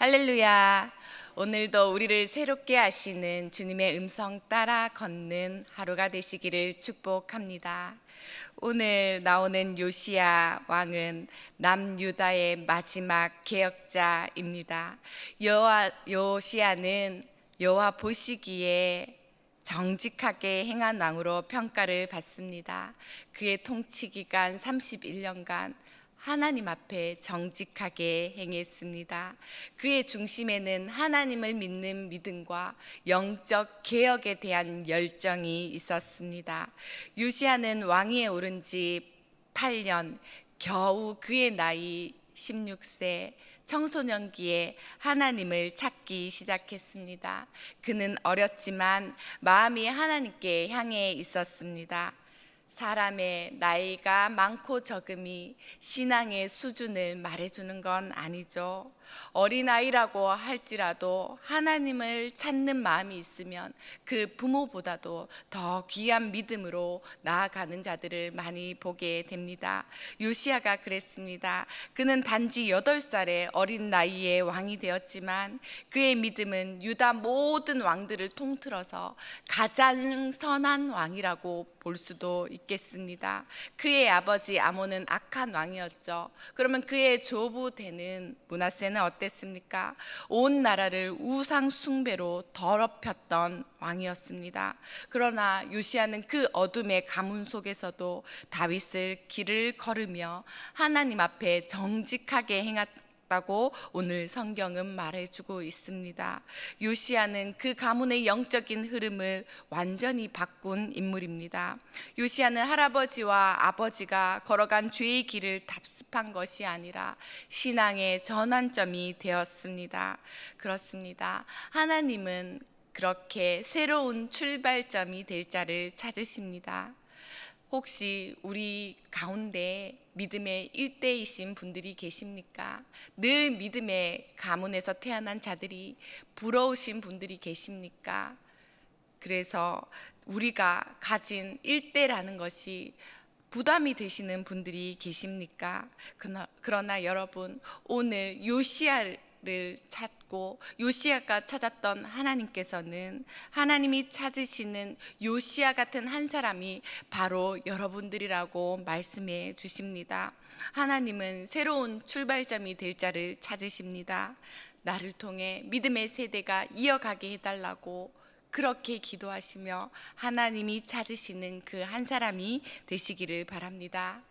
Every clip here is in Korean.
할렐루야. 오늘도 우리를 새롭게 하시는 주님의 음성 따라 걷는 하루가 되시기를 축복합니다. 오늘 나오는 요시야 왕은 남유다의 마지막 개혁자입니다. 요시야는 여호와 보시기에 정직하게 행한 왕으로 평가를 받습니다. 그의 통치 기간 31년간 하나님 앞에 정직하게 행했습니다. 그의 중심에는 하나님을 믿는 믿음과 영적 개혁에 대한 열정이 있었습니다. 요시야는 왕위에 오른 지 8년, 겨우 그의 나이 16세, 청소년기에 하나님을 찾기 시작했습니다. 그는 어렸지만 마음이 하나님께 향해 있었습니다. 사람의 나이가 많고 적음이 신앙의 수준을 말해주는 건 아니죠. 어린아이라고 할지라도 하나님을 찾는 마음이 있으면 그 부모보다도 더 귀한 믿음으로 나아가는 자들을 많이 보게 됩니다. 요시야가 그랬습니다. 그는 단지 8살의 어린 나이에 왕이 되었지만 그의 믿음은 유다 모든 왕들을 통틀어서 가장 선한 왕이라고 볼 수도 있겠습니다. 그의 아버지 아몬은 악한 왕이었죠. 그러면 그의 조부되는 므낫세는 어땠습니까? 온 나라를 우상 숭배로 더럽혔던 왕이었습니다. 그러나 요시야는 그 어둠의 가문 속에서도 다윗을 길을 걸으며 하나님 앞에 정직하게 행했다고 오늘 성경은 말해주고 있습니다. 요시야는 그 가문의 영적인 흐름을 완전히 바꾼 인물입니다. 요시야는 할아버지와 아버지가 걸어간 죄의 길을 답습한 것이 아니라 신앙의 전환점이 되었습니다. 그렇습니다. 하나님은 그렇게 새로운 출발점이 될 자를 찾으십니다. 혹시 우리 가운데 믿음의 일대이신 분들이 계십니까? 늘 믿음의 가문에서 태어난 자들이 부러우신 분들이 계십니까? 그래서 우리가 가진 일대라는 것이 부담이 되시는 분들이 계십니까? 그러나 여러분, 오늘 요시야를 찾고 요시야가 찾았던 하나님께서는 하나님이 찾으시는 요시야 같은 한 사람이 바로 여러분들이라고 말씀해 주십니다. 하나님은 새로운 출발점이 될 자를 찾으십니다. 나를 통해 믿음의 세대가 이어가게 해달라고 그렇게 기도하시며 하나님이 찾으시는 그 한 사람이 되시기를 바랍니다.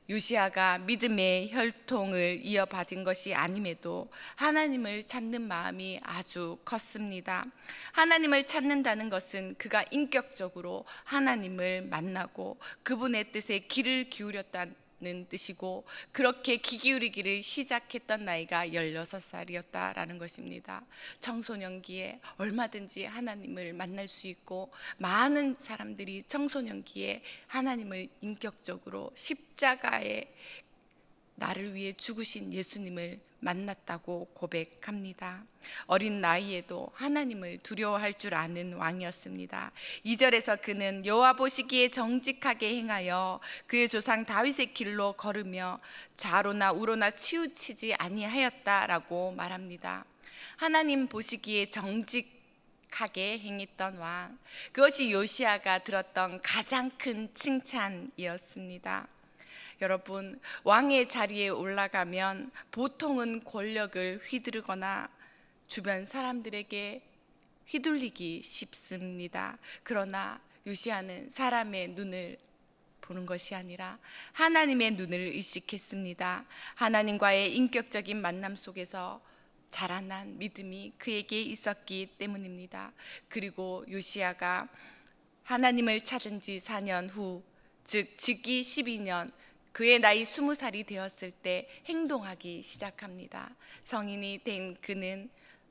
요시야가 믿음의 혈통을 이어받은 것이 아님에도 하나님을 찾는 마음이 아주 컸습니다. 하나님을 찾는다는 것은 그가 인격적으로 하나님을 만나고 그분의 뜻에 귀를 기울였다는 뜻이고, 그렇게 귀 기울이기를 시작했던 나이가 16살이었다라는 것입니다. 청소년기에 얼마든지 하나님을 만날 수 있고, 많은 사람들이 청소년기에 하나님을 인격적으로 십자가에 나를 위해 죽으신 예수님을 만났다고 고백합니다. 어린 나이에도 하나님을 두려워할 줄 아는 왕이었습니다. 2절에서 그는 여호와 보시기에 정직하게 행하여 그의 조상 다윗의 길로 걸으며 좌로나 우로나 치우치지 아니하였다라고 말합니다. 하나님 보시기에 정직하게 행했던 왕, 그것이 요시야가 들었던 가장 큰 칭찬이었습니다. 여러분, 왕의 자리에 올라가면 보통은 권력을 휘두르거나 주변 사람들에게 휘둘리기 쉽습니다. 그러나 요시야는 사람의 눈을 보는 것이 아니라 하나님의 눈을 의식했습니다. 하나님과의 인격적인 만남 속에서 자라난 믿음이 그에게 있었기 때문입니다. 그리고 요시야가 하나님을 찾은 지 4년 후, 즉 즉위 12년, 그의 나이 20살이 되었을 때 행동하기 시작합니다. 성인이 된 그는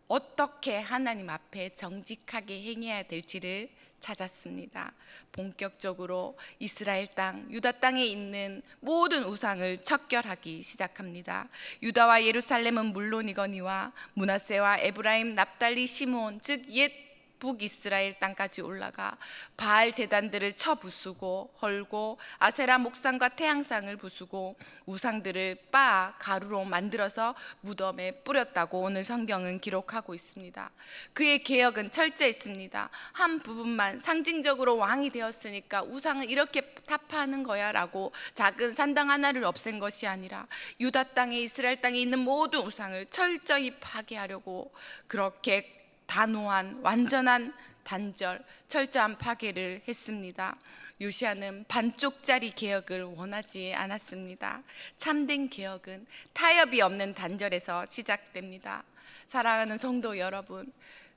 어떻게 하나님 앞에 정직하게 행해야 될지를 찾았습니다. 본격적으로 이스라엘 땅, 유다 땅에 있는 모든 우상을 척결하기 시작합니다. 유다와 예루살렘은 물론이거니와 므낫세와 에브라임, 납달리, 시므온, 즉 옛 북이스라엘 땅까지 올라가 바알 제단들을 쳐 부수고 헐고 아세라 목상과 태양상을 부수고 우상들을 빻아 가루로 만들어서 무덤에 뿌렸다고 오늘 성경은 기록하고 있습니다. 그의 개혁은 철저했습니다. 한 부분만 상징적으로 왕이 되었으니까 우상은 이렇게 타파하는 거야 라고 작은 산당 하나를 없앤 것이 아니라 유다 땅에 이스라엘 땅에 있는 모든 우상을 철저히 파괴하려고 그렇게 단호한 완전한 단절 철저한 파괴를 했습니다. 요시야는 반쪽짜리 개혁을 원하지 않았습니다. 참된 개혁은 타협이 없는 단절에서 시작됩니다. 사랑하는 성도 여러분,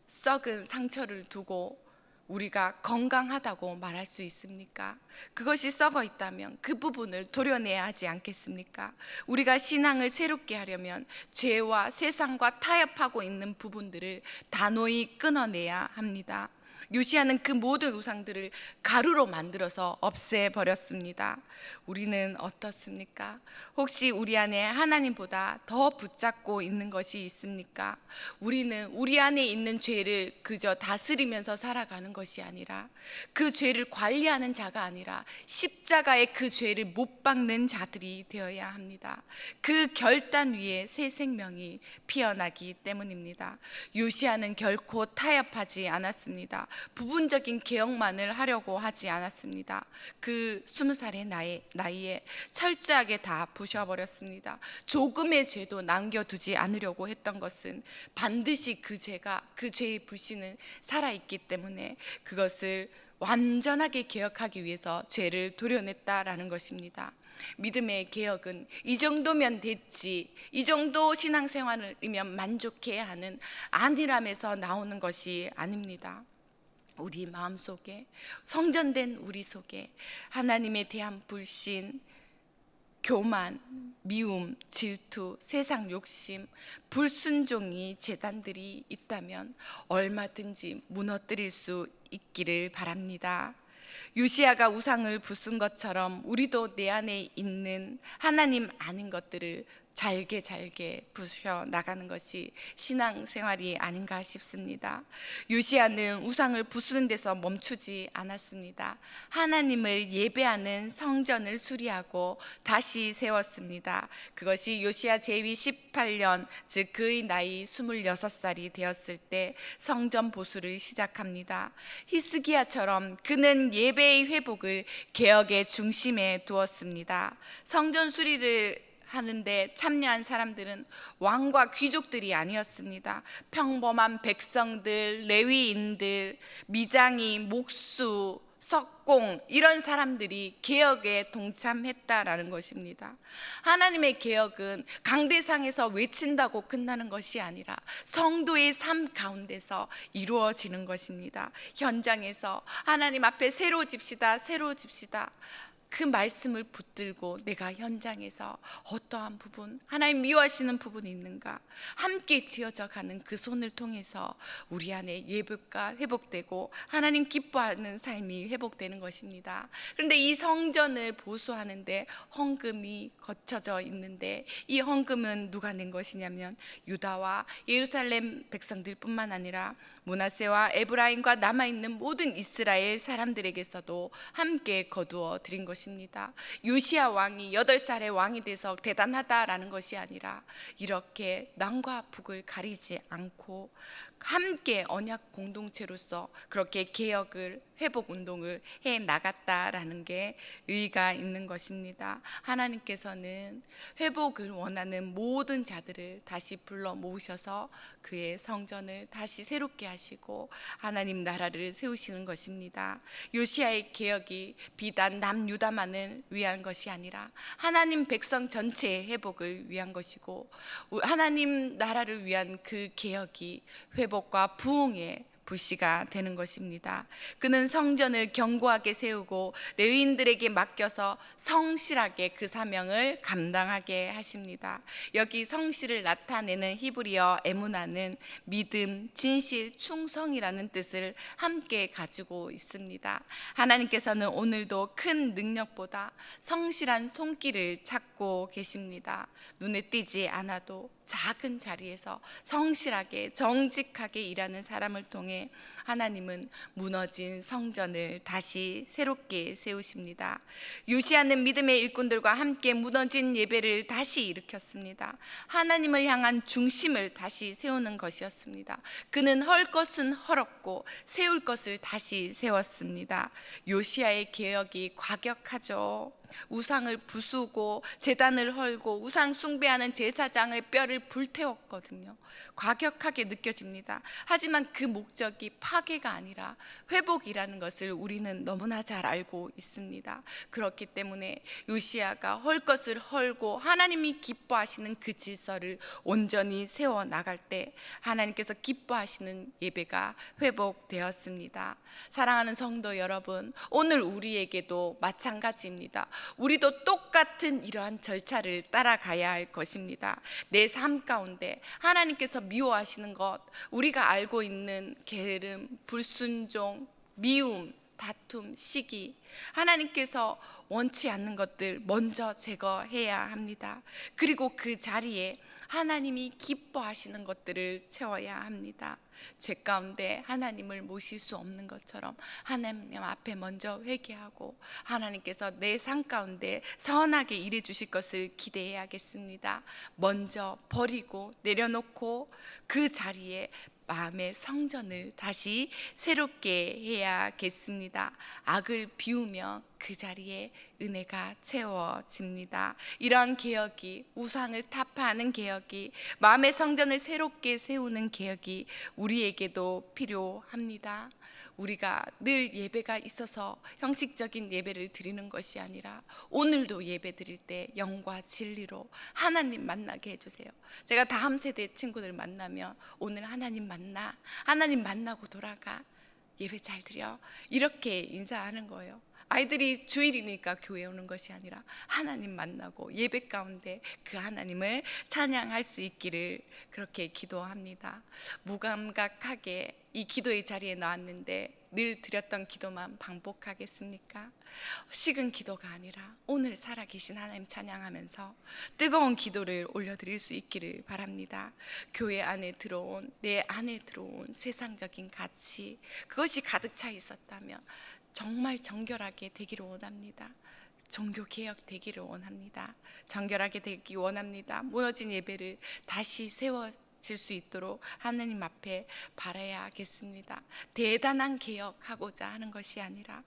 썩은 상처를 두고 우리가 건강하다고 말할 수 있습니까? 그것이 썩어 있다면 그 부분을 도려내야 하지 않겠습니까? 우리가 신앙을 새롭게 하려면 죄와 세상과 타협하고 있는 부분들을 단호히 끊어내야 합니다. 요시야는 그 모든 우상들을 가루로 만들어서 없애버렸습니다. 우리는 어떻습니까? 혹시 우리 안에 하나님보다 더 붙잡고 있는 것이 있습니까? 우리는 우리 안에 있는 죄를 그저 다스리면서 살아가는 것이 아니라 그 죄를 관리하는 자가 아니라 십자가에 그 죄를 못 박는 자들이 되어야 합니다. 그 결단 위에 새 생명이 피어나기 때문입니다. 요시야는 결코 타협하지 않았습니다. 부분적인 개혁만을 하려고 하지 않았습니다. 그 20살의 나이에 철저하게 다 부셔버렸습니다. 조금의 죄도 남겨두지 않으려고 했던 것은 반드시 그 죄의 불씨는 살아있기 때문에 그것을 완전하게 개혁하기 위해서 죄를 도려냈다라는 것입니다. 믿음의 개혁은 이 정도면 됐지, 이 정도 신앙생활이면 만족해야 하는 안일함에서 나오는 것이 아닙니다. 우리 마음속에, 성전된 우리 속에 하나님에 대한 불신, 교만, 미움, 질투, 세상 욕심, 불순종이 재단들이 있다면 얼마든지 무너뜨릴 수 있기를 바랍니다. 요시야가 우상을 부순 것처럼 우리도 내 안에 있는 하나님 아닌 것들을 잘게 부셔 나가는 것이 신앙생활이 아닌가 싶습니다. 요시야는 우상을 부수는 데서 멈추지 않았습니다. 하나님을 예배하는 성전을 수리하고 다시 세웠습니다. 그것이 요시야 제위 18년, 즉 그의 나이 26살이 되었을 때 성전 보수를 시작합니다. 히스기야처럼 그는 예배의 회복을 개혁의 중심에 두었습니다. 성전 수리를 하는데 참여한 사람들은 왕과 귀족들이 아니었습니다. 평범한 백성들, 레위인들, 미장이, 목수, 석공 이런 사람들이 개혁에 동참했다라는 것입니다. 하나님의 개혁은 강대상에서 외친다고 끝나는 것이 아니라 성도의 삶 가운데서 이루어지는 것입니다. 현장에서 하나님 앞에 새로 집시다, 새로 집시다. 그 말씀을 붙들고 내가 현장에서 어떠한 부분, 하나님 미워하시는 부분이 있는가 함께 지어져 가는 그 손을 통해서 우리 안에 예배가 회복되고 하나님 기뻐하는 삶이 회복되는 것입니다. 그런데 이 성전을 보수하는데 헌금이 거쳐져 있는데 이 헌금은 누가 낸 것이냐면 유다와 예루살렘 백성들뿐만 아니라 므낫세와 에브라임과 남아있는 모든 이스라엘 사람들에게서도 함께 거두어 드린 것입니다. 요시야 왕이 8살의 왕이 돼서 대단하다라는 것이 아니라 이렇게 남과 북을 가리지 않고 함께 언약 공동체로서 그렇게 개혁을 회복 운동을 해 나갔다라는 게 의의가 있는 것입니다. 하나님께서는 회복을 원하는 모든 자들을 다시 불러 모으셔서 그의 성전을 다시 새롭게 하시고 하나님 나라를 세우시는 것입니다. 요시야의 개혁이 비단 남유다만을 위한 것이 아니라 하나님 백성 전체의 회복을 위한 것이고 하나님 나라를 위한 그 개혁이 회복과 부흥의 불씨가 되는 것입니다. 그는 성전을 견고하게 세우고 레위인들에게 맡겨서 성실하게 그 사명을 감당하게 하십니다. 여기 성실을 나타내는 히브리어 에무나는 믿음, 진실, 충성이라는 뜻을 함께 가지고 있습니다. 하나님께서는 오늘도 큰 능력보다 성실한 손길을 찾고 계십니다. 눈에 띄지 않아도 작은 자리에서 성실하게 정직하게 일하는 사람을 통해 하나님은 무너진 성전을 다시 새롭게 세우십니다. 요시야는 믿음의 일꾼들과 함께 무너진 예배를 다시 일으켰습니다. 하나님을 향한 중심을 다시 세우는 것이었습니다. 그는 헐 것은 헐었고 세울 것을 다시 세웠습니다. 요시야의 개혁이 과격하죠. 우상을 부수고 제단을 헐고 우상 숭배하는 제사장의 뼈를 불태웠거든요. 과격하게 느껴집니다. 하지만 그 목적이 파괴가 아니라 회복이라는 것을 우리는 너무나 잘 알고 있습니다. 그렇기 때문에 요시야가 헐 것을 헐고 하나님이 기뻐하시는 그 질서를 온전히 세워 나갈 때 하나님께서 기뻐하시는 예배가 회복되었습니다. 사랑하는 성도 여러분, 오늘 우리에게도 마찬가지입니다. 우리도 똑같은 이러한 절차를 따라가야 할 것입니다. 내 삶 가운데 하나님께서 미워하시는 것, 우리가 알고 있는 게으름, 불순종, 미움, 다툼, 시기, 하나님께서 원치 않는 것들 먼저 제거해야 합니다. 그리고 그 자리에 하나님이 기뻐하시는 것들을 채워야 합니다. 죄 가운데 하나님을 모실 수 없는 것처럼 하나님 앞에 먼저 회개하고 하나님께서 내 삶 가운데 선하게 일해 주실 것을 기대해야겠습니다. 먼저 버리고 내려놓고 그 자리에 마음의 성전을 다시 새롭게 해야겠습니다. 악을 비우며 그 자리에 은혜가 채워집니다. 이러한 개혁이, 우상을 타파하는 개혁이, 마음의 성전을 새롭게 세우는 개혁이 우리에게도 필요합니다. 우리가 늘 예배가 있어서 형식적인 예배를 드리는 것이 아니라 오늘도 예배 드릴 때 영과 진리로 하나님 만나게 해주세요. 제가 다음 세대 친구들 만나면 오늘 하나님 만나, 하나님 만나고 돌아가, 예배 잘 드려, 이렇게 인사하는 거예요. 아이들이 주일이니까 교회 오는 것이 아니라 하나님 만나고 예배 가운데 그 하나님을 찬양할 수 있기를 그렇게 기도합니다. 무감각하게 이 기도의 자리에 나왔는데 늘 드렸던 기도만 반복하겠습니까? 식은 기도가 아니라 오늘 살아계신 하나님 찬양하면서 뜨거운 기도를 올려드릴 수 있기를 바랍니다. 교회 안에 들어온, 내 안에 들어온 세상적인 가치, 그것이 가득 차 있었다면 정말 정결하게 되기를 원합니다. 종교 개혁 되기를 원합니다. 정결하게 되기 원합니다. 무너진 예배를 다시 세워질 수 있도록 하나님 앞에 바라야겠습니다. 대단한 개혁하고자 하는 것이 아니라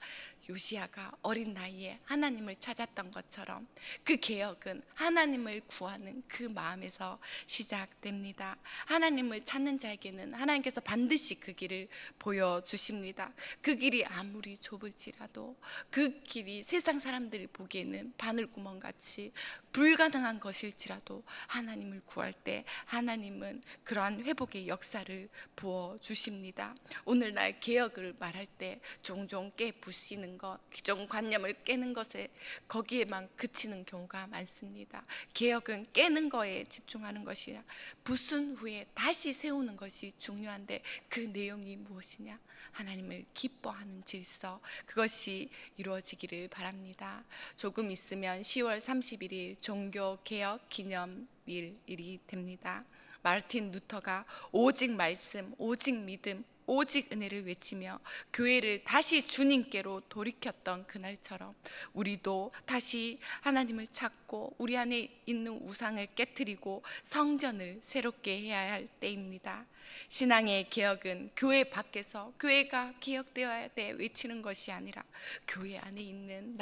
요시야가 어린 나이에 하나님을 찾았던 것처럼 그 개혁은 하나님을 구하는 그 마음에서 시작됩니다. 하나님을 찾는 자에게는 하나님께서 반드시 그 길을 보여주십니다. 그 길이 아무리 좁을지라도 그 길이 세상 사람들이 보기에는 바늘구멍같이 불가능한 것일지라도 하나님을 구할 때 하나님은 그러한 회복의 역사를 부어주십니다. 오늘날 개혁을 말할 때 종종 깨부시는 것, 기존 관념을 깨는 것에 거기에만 그치는 경우가 많습니다. 개혁은 깨는 거에 집중하는 것이라 부순 후에 다시 세우는 것이 중요한데 그 내용이 무엇이냐? 하나님을 기뻐하는 질서, 그것이 이루어지기를 바랍니다. 조금 있으면 10월 31일 종교개혁 기념일이 됩니다. 마르틴 루터가 오직 말씀, 오직 믿음, 오직 은혜를 외치며 교회를 다시 주님께로 돌이켰던 그날처럼 우리도 다시 하나님을 찾고 우리 안에 있는 우상을 깨트리고 성전을 새롭게 해야 할 때입니다. 신앙의 개혁은 교회 밖에서 교회가 개혁되어야 돼 외치는 것이 아니라 교회 안에 있는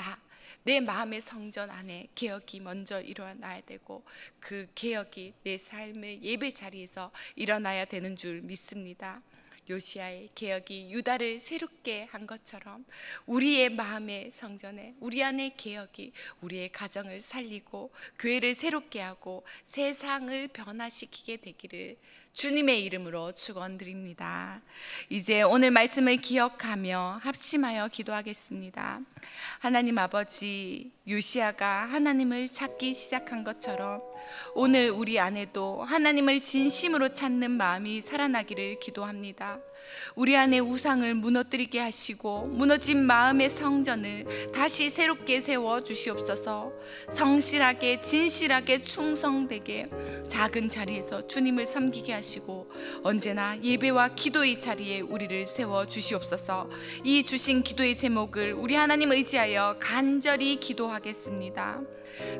내 마음의 성전 안에 개혁이 먼저 일어나야 되고 그 개혁이 내 삶의 예배 자리에서 일어나야 되는 줄 믿습니다. 요시야의 개혁이 유다를 새롭게 한 것처럼 우리의 마음의 성전에 우리 안의 개혁이 우리의 가정을 살리고 교회를 새롭게 하고 세상을 변화시키게 되기를 주님의 이름으로 축원드립니다. 이제 오늘 말씀을 기억하며 합심하여 기도하겠습니다. 하나님 아버지, 요시야가 하나님을 찾기 시작한 것처럼 오늘 우리 안에도 하나님을 진심으로 찾는 마음이 살아나기를 기도합니다. 우리 안에 우상을 무너뜨리게 하시고 무너진 마음의 성전을 다시 새롭게 세워 주시옵소서. 성실하게 진실하게 충성되게 작은 자리에서 주님을 섬기게 하시고 언제나 예배와 기도의 자리에 우리를 세워 주시옵소서. 이 주신 기도의 제목을 우리 하나님 의지하여 간절히 기도하겠습니다.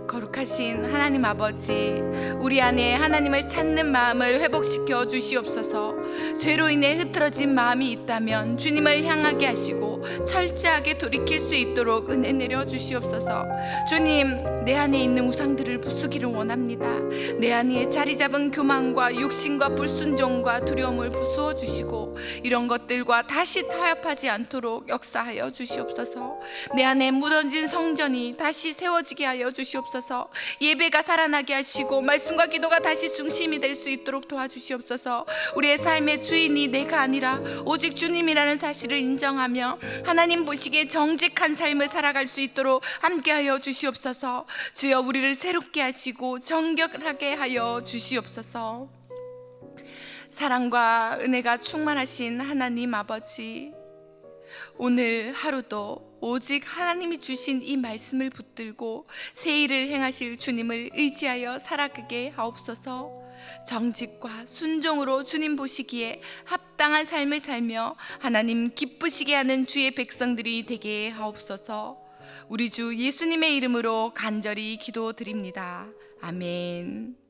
거룩하신 하나님 아버지, 우리 안에 하나님을 찾는 마음을 회복시켜 주시옵소서. 죄로 인해 흐트러진 마음이 있다면 주님을 향하게 하시고 철저하게 돌이킬 수 있도록 은혜 내려 주시옵소서. 주님, 내 안에 있는 우상들을 부수기를 원합니다. 내 안에 자리 잡은 교만과 육신과 불순종과 두려움을 부수어 주시고 이런 것들과 다시 타협하지 않도록 역사하여 주시옵소서. 내 안에 무너진 성전이 다시 세워지게 하여 주시옵소서. 예배가 살아나게 하시고 말씀과 기도가 다시 중심이 될 수 있도록 도와주시옵소서. 우리의 삶의 주인이 내가 아니라 오직 주님이라는 사실을 인정하며 하나님 보시기에 정직한 삶을 살아갈 수 있도록 함께하여 주시옵소서. 주여, 우리를 새롭게 하시고 정결하게 하여 주시옵소서. 사랑과 은혜가 충만하신 하나님 아버지, 오늘 하루도 오직 하나님이 주신 이 말씀을 붙들고 새 일을 행하실 주님을 의지하여 살아가게 하옵소서. 정직과 순종으로 주님 보시기에 합당한 삶을 살며 하나님 기쁘시게 하는 주의 백성들이 되게 하옵소서. 우리 주 예수님의 이름으로 간절히 기도드립니다. 아멘.